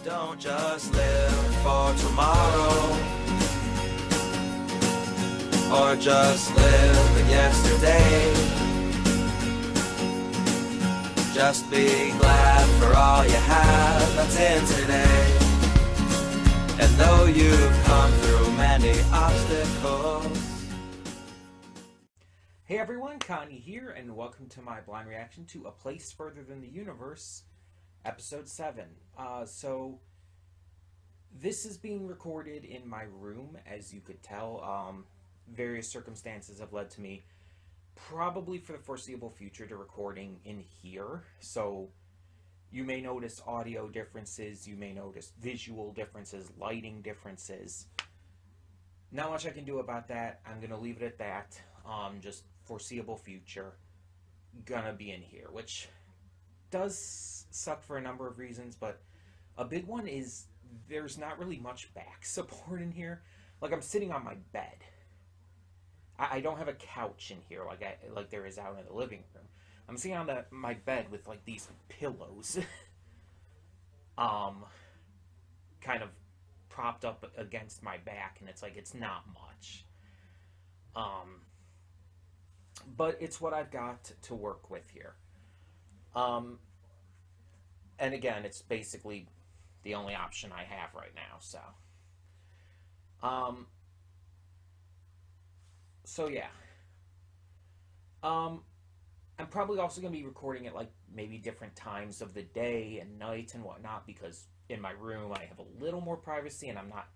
Don't just live for tomorrow, or just live in yesterday. Just be glad for all you have that's in today. And though you've come through many obstacles. Hey everyone, Connie here, and welcome to my blind reaction to A Place Further Than the Universe, Episode 7. So, this is being recorded in my room, as you could tell. Various circumstances have led to me, probably for the foreseeable future, to recording in here. So, you may notice audio differences, you may notice visual differences, lighting differences. Not much I can do about that. I'm going to leave it at that. Just foreseeable future, gonna be in here, which does suck for a number of reasons, but a big one is there's not really much back support in here. Like, I'm sitting on my bed. I don't have a couch in here like there is out in the living room. I'm sitting on my bed with like these pillows kind of propped up against my back, and it's like, it's not much. But it's what I've got to work with here. And again, it's basically the only option I have right now, so. So yeah. I'm probably also going to be recording at like maybe different times of the day and night and whatnot, because in my room I have a little more privacy and I'm not,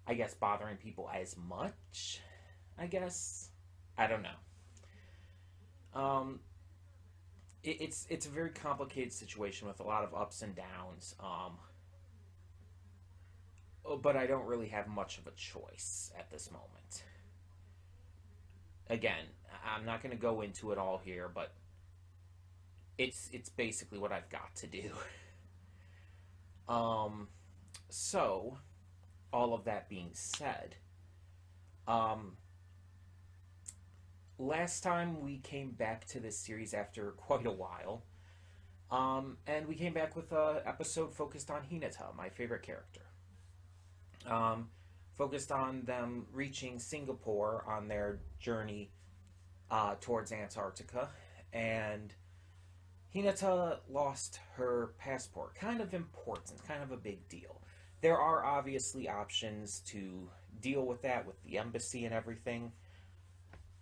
I guess, bothering people as much, I guess. I don't know. It's a very complicated situation with a lot of ups and downs, but I don't really have much of a choice at this moment. Again, I'm not going to go into it all here, but it's basically what I've got to do. So, all of that being said, last time we came back to this series after quite a while, and we came back with an episode focused on Hinata, my favorite character. Focused on them reaching Singapore on their journey towards Antarctica, and Hinata lost her passport. Kind of important, kind of a big deal. There are obviously options to deal with that with the embassy and everything,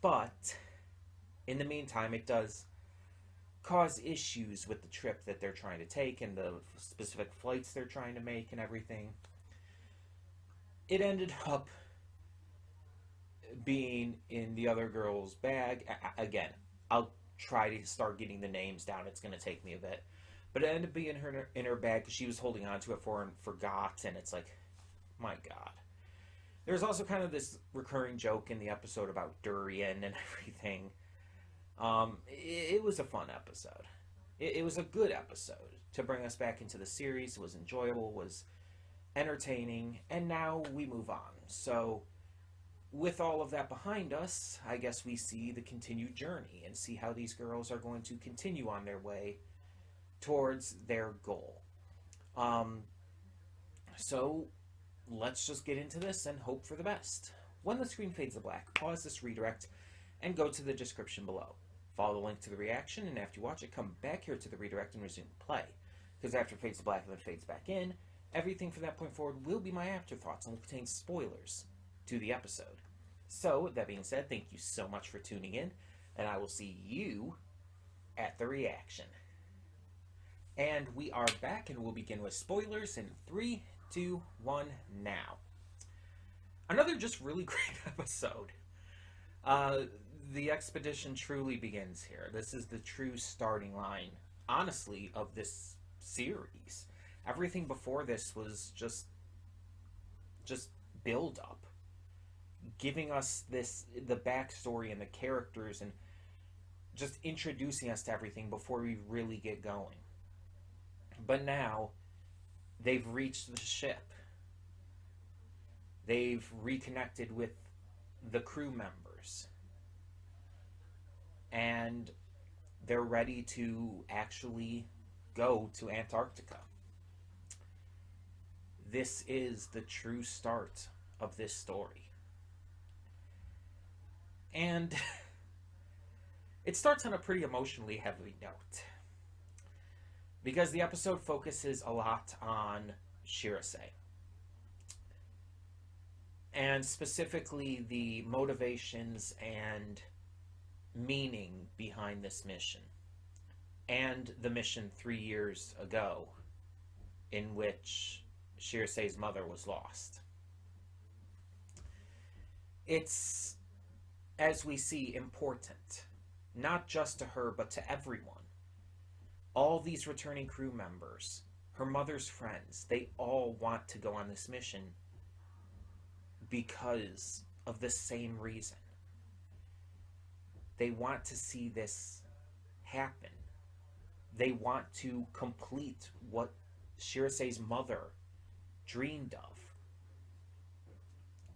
but in the meantime, it does cause issues with the trip that they're trying to take and the specific flights they're trying to make and everything. It ended up being in the other girl's bag. Again, I'll try to start getting the names down. It's going to take me a bit. But it ended up being in her bag because she was holding on to it for her and forgot. And it's like, my God. There's also kind of this recurring joke in the episode about durian and everything. It was a fun episode. It was a good episode to bring us back into the series. It was enjoyable, was entertaining, and now we move on. So, with all of that behind us, I guess we see the continued journey and see how these girls are going to continue on their way towards their goal. So, let's just get into this and hope for the best. When the screen fades to black, pause this redirect and go to the description below. Follow the link to the reaction, and after you watch it, come back here to the redirect and resume play. Because after it fades to black and then fades back in, everything from that point forward will be my afterthoughts and will contain spoilers to the episode. So, with that being said, thank you so much for tuning in, and I will see you at the reaction. And we are back, and we'll begin with spoilers in 3, 2, 1, now. Another just really great episode. The expedition truly begins here. This is the true starting line, honestly, of this series. Everything before this was just build up, giving us the backstory and the characters, and just introducing us to everything before we really get going. But now they've reached the ship. They've reconnected with the crew members, and they're ready to actually go to Antarctica. this is the true start of this story. And it starts on a pretty emotionally heavy note, because the episode focuses a lot on Shirase, and specifically the motivations and meaning behind this mission, and the mission 3 years ago in which Shirase's mother was lost. It's, as we see, important, not just to her, but to everyone. All these returning crew members, her mother's friends, they all want to go on this mission because of the same reason. They want to see this happen. They want to complete what Shirase's mother dreamed of.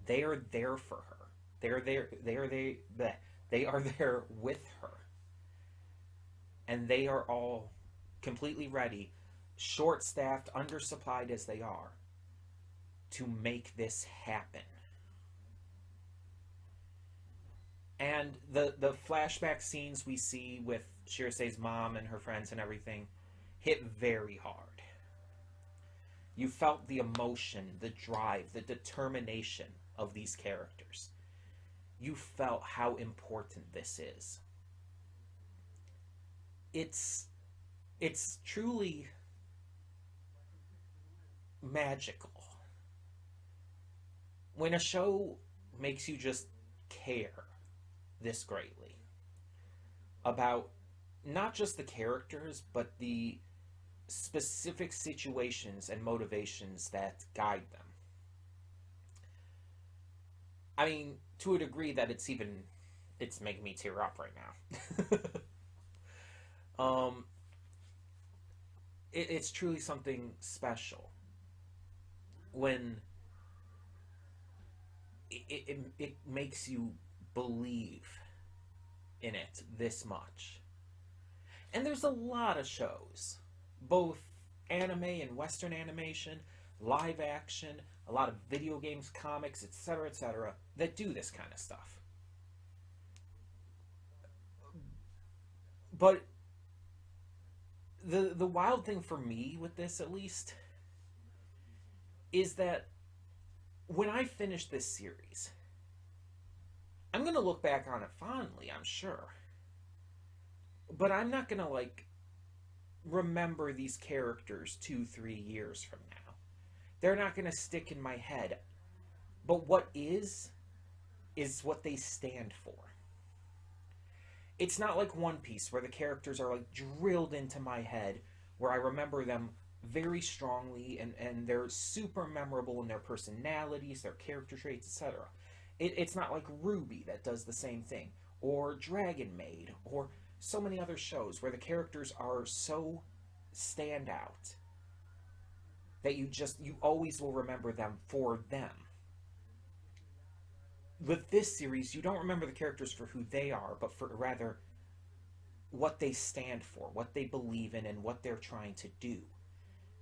They are there for her. They are there with her. And they are all completely ready, short-staffed, undersupplied as they are, to make this happen. And the flashback scenes we see with Shirase's mom and her friends and everything hit very hard. You felt the emotion, the drive, the determination of these characters. You felt how important this is. It's truly magical when a show makes you just care this greatly about not just the characters, but the specific situations and motivations that guide them. I mean, to a degree that it's making me tear up right now. It's truly something special when it makes you believe in it this much. And there's a lot of shows, both anime and Western animation, live action, a lot of video games, comics, etc., that do this kind of stuff. But the wild thing for me with this, at least, is that when I finish this series, I'm going to look back on it fondly, I'm sure. But I'm not going to, remember these characters 2-3 years from now. They're not going to stick in my head. But what is what they stand for. It's not like One Piece, where the characters are, drilled into my head, where I remember them very strongly, and they're super memorable in their personalities, their character traits, etc. It's not like Ruby that does the same thing, or Dragon Maid, or so many other shows where the characters are so stand out that you always will remember them for them. With this series, you don't remember the characters for who they are, but for rather what they stand for, what they believe in, and what they're trying to do.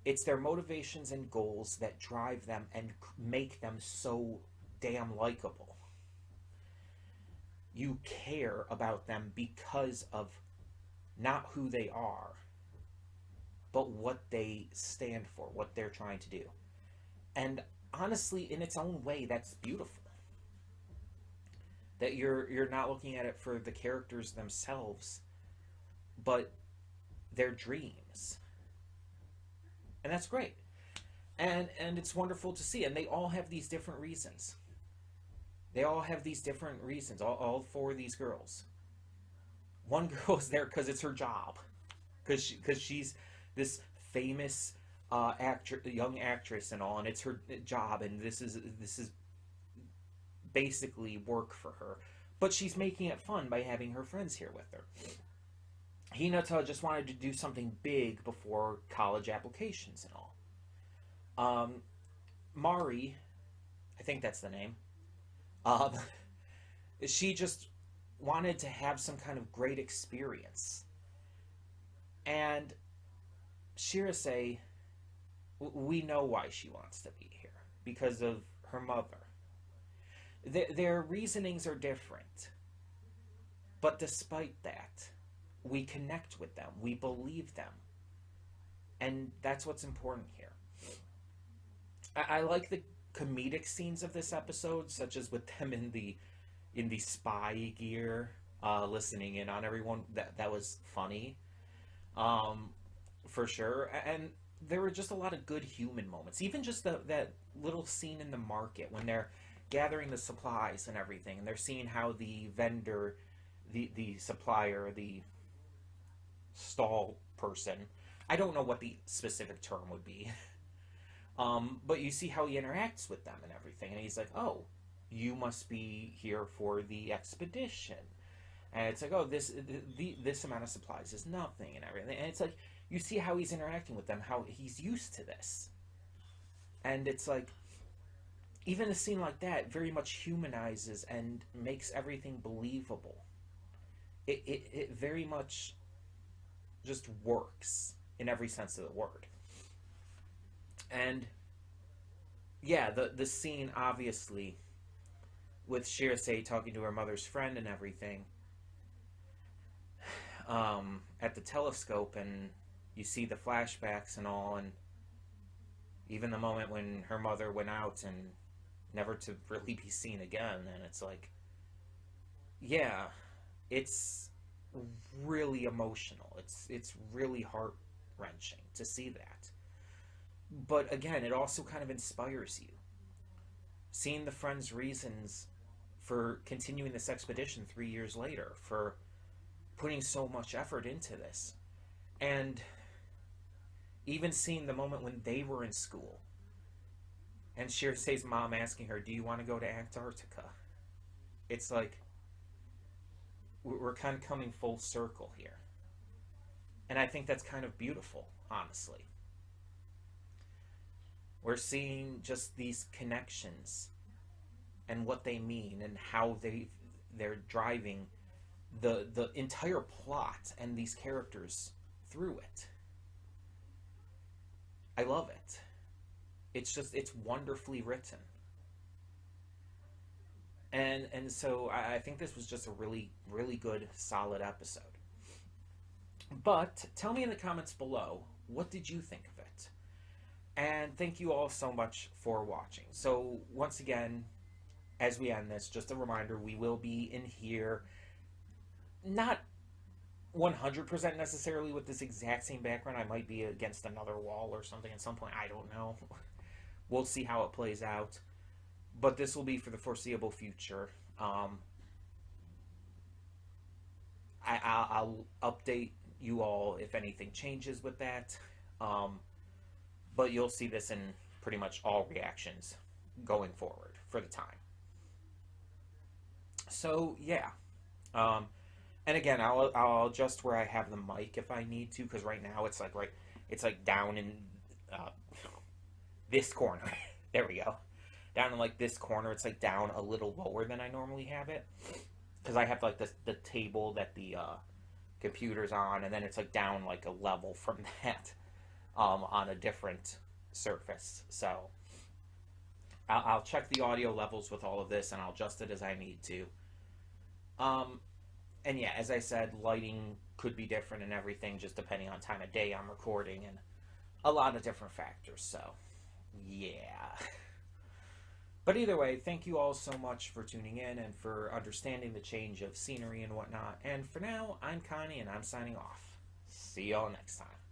It's their motivations and goals that drive them and make them so damn likable. You care about them because of not who they are, but what they stand for, what they're trying to do. And honestly, in its own way, that's beautiful. That you're not looking at it for the characters themselves, but their dreams. And that's great. And it's wonderful to see. And they all have these different reasons. They all have these different reasons, all four of these girls. One girl is there because it's her job. Because she's this famous young actress and all, and it's her job, and this is basically work for her. But she's making it fun by having her friends here with her. Hinata just wanted to do something big before college applications and all. Mari, I think that's the name, she just wanted to have some kind of great experience. And Shirase We know why she wants to be here. Because of her mother. Their reasonings are different. But despite that, we connect with them. We believe them. And that's what's important here. I like the comedic scenes of this episode, such as with them in the spy gear, listening in on everyone. That was funny, for sure. And there were just a lot of good human moments. Even just that little scene in the market when they're gathering the supplies and everything, and they're seeing how the vendor, the supplier, the stall person, I don't know what the specific term would be. But you see how he interacts with them and everything, and he's like, "Oh, you must be here for the expedition," and it's like, "Oh, this amount of supplies is nothing," and everything, and it's like you see how he's interacting with them, how he's used to this, and it's like even a scene like that very much humanizes and makes everything believable. It very much just works in every sense of the word. And yeah, the scene obviously with Shirsei talking to her mother's friend and everything, at the telescope, and you see the flashbacks and all, and even the moment when her mother went out and never to really be seen again, and it's like, yeah, it's really emotional. It's really heart-wrenching to see that. But again, it also kind of inspires you. Seeing the friend's reasons for continuing this expedition 3 years later, for putting so much effort into this. And even seeing the moment when they were in school. And Shirsei's mom asking her, "Do you want to go to Antarctica?" It's like, we're kind of coming full circle here. And I think that's kind of beautiful, honestly. We're seeing just these connections and what they mean and how they're driving the entire plot and these characters through it. I love it. It's wonderfully written. And so I think this was just a really, really good, solid episode. But tell me in the comments below, what did you think of it? And thank you all so much for watching. So once again, as we end this, just a reminder, we will be in here, not 100% necessarily with this exact same background. I might be against another wall or something at some point. I don't know. We'll see how it plays out. But this will be for the foreseeable future. I'll update you all if anything changes with that. But you'll see this in pretty much all reactions going forward for the time. So yeah. And again, I'll adjust where I have the mic if I need to, because right now it's like down in this corner. There we go. Down in like this corner, it's like down a little lower than I normally have it, because I have like the table that the computer's on, and then it's like down like a level from that, on a different surface. So I'll check the audio levels with all of this, and I'll adjust it as I need to. And yeah, as I said, lighting could be different and everything, just depending on time of day I'm recording, and a lot of different factors. So yeah. But either way, thank you all so much for tuning in and for understanding the change of scenery and whatnot. And for now, I'm Connie, and I'm signing off. See y'all next time.